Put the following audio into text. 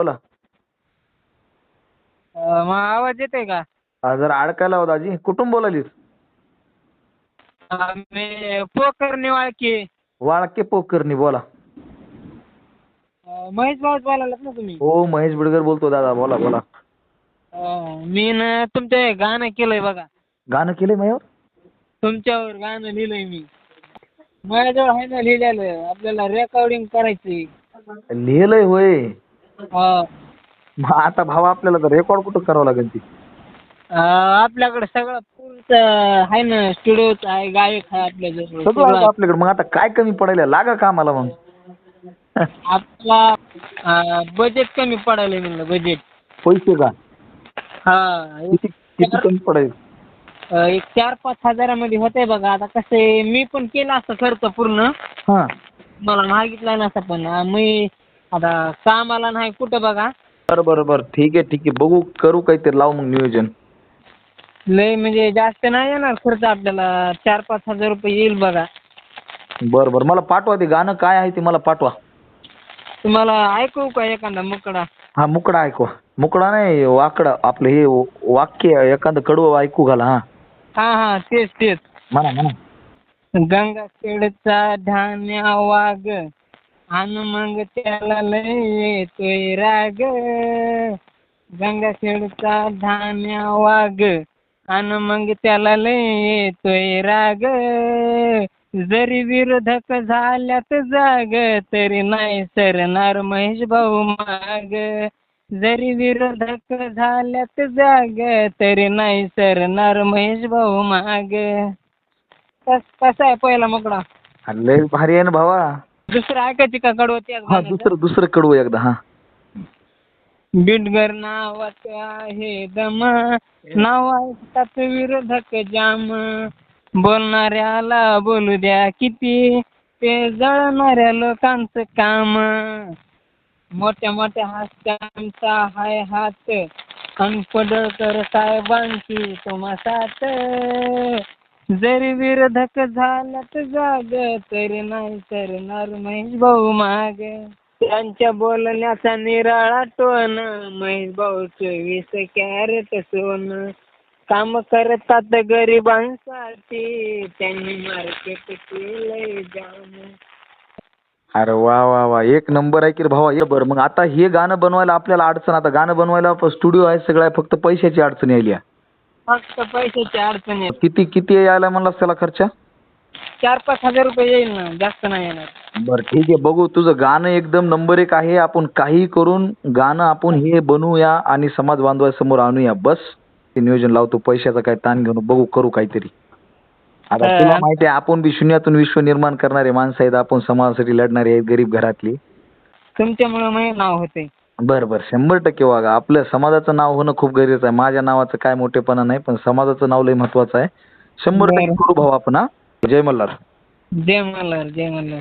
बोला. मग आवाज येतोय का? जरा अडकायला हो दाजी. कुठून बोलालीस? मी पोकर निवाळकी. वाळके पोकरनी. बोला. महेश भाऊच बोलायलात ना तुम्ही? हो, महेश बिडकर बोलतो दादा. बोला बोला. मी ना तुमचं गाणं केलंय बघा. गाणं केलंय मयूर? तुमच्यावर गाणं लिहिलंय मी. माझ्याजवळ आहे ना लिहिलेलं. आपल्याला रेकॉर्डिंग करायची. लिहिलंय होय. हा. मग आता भावा आपल्याला तर रेकॉर्ड कुठं करावं लागेल ती? आपल्याकडे सगळं पुरतं आहे ना. स्टुडिओच आहे, गायक आहे आपल्याजवळ. सगळं आहे आपल्याकडे. मग आता काय कमी पडायला? लागा कामाला मग. आपला बजेट कमी पडायला म्हणलं. बजेट पैसे का? हा. किती किती कमी पडायला? एक 4-5 हजारामध्ये होतंय बघा. आता कसं आहे, मी पण केला असता खर्च पूर्ण. हा. मला मागितला नसता, पण मी आता कामाला नाही कुठं बघा. बरं ठीक आहे बघू, करू काहीतरी, लावू मग नियोजन. लय म्हणजे जास्त नाही येणार खर्च आपल्याला. 4-5 हजार रुपये येईल बघा. बरं मला पाठवा ते गाणं. काय आहे ते मला पाठवा. तुम्हाला ऐकू का एखादा मुकडा? हा, मुकडा ऐकवा. मुकडा नाही, वाकडा. आपलं हे वाक्य एखादं कडवं ऐकू घाला. हा तेच. म्हणा म्हणा. गंगाखेडचा धान्या वाग, आन मग त्याला लय येतोय राग. गंगाखेडचा धान्या वाग, आन मग त्याला लय येतोय राग. जरी विरोधक झाल्यात जाग, तरी नाही सरणार महेश भाऊ माग. जरी विरोधक झाल्यात जाग, तरी नाही सरणार महेश भाऊ माग. कसा आहे पहिला मुकडा? लय भारी आहे ना भावा. दुसरं ऐकायची का कडवं त्याच हा, गाण्याचं? दुसरं कडवं एकदा. हा. बिडगर नावाचं आहे दम, नाव ऐकतात विरोधक जाम. बोलणाऱ्याला बोलू द्या किती, ते जळणाऱ्या लोकांचं काम. मोठ्या मोठ्या हस्त्यांचा हाय हात, अन पडळकर साहेबांची तुम्हा साथ. जरी विरोधक झाल्यात जाग, तरी नाही सरणार महेश भाऊ माग. त्यांच्या बोलण्याचा निराळा टोन, महेश भाऊ 24 कॅरेट सोन. काम करतात गरिबांसाठी, त्यांनी मार्केट केलंय जाम. अरे वा, एक नंबर आहे की रे भावा. बरं, मग आता हे गाणं बनवायला आपल्याला अडचण, आता गाणं बनवायला स्टुडिओ आहे सगळं आहे, फक्त पैशाची अडचण यायली आहे. फक्त पैशाची अडचण आहे. किती यायला म्हणलास त्याला खर्च? 4-5 हजार रुपये येईल ना, जास्त नाही येणार. बरं ठीक आहे, बघू. तुझं गाणं एकदम नंबर 1 आहे. आपण काही करून गाणं आपण हे बनवूया आणि समाज बांधवासमोर आणूया. बस ते नियोजन लावतो. पैशाचा काय ताण घेऊन बघू, करू काहीतरी. आता तुला माहिती आहे, आपण बी शून्यातून विश्व निर्माण करणारे माणसं आहेत. आपण समाजासाठी लढणारे आहेत, गरीब घरातली. तुमच्यामुळे माझं नाव होते. बरं 100% वागा. आपल्या समाजाचं नाव होणं खूप गरजेचं आहे. माझ्या नावाचं काय मोठेपणा नाही, पण समाजाचं नाव लय महत्वाचं आहे. 100% करू भाऊ आपण. हा. जय मल्हार. जय मल्हार.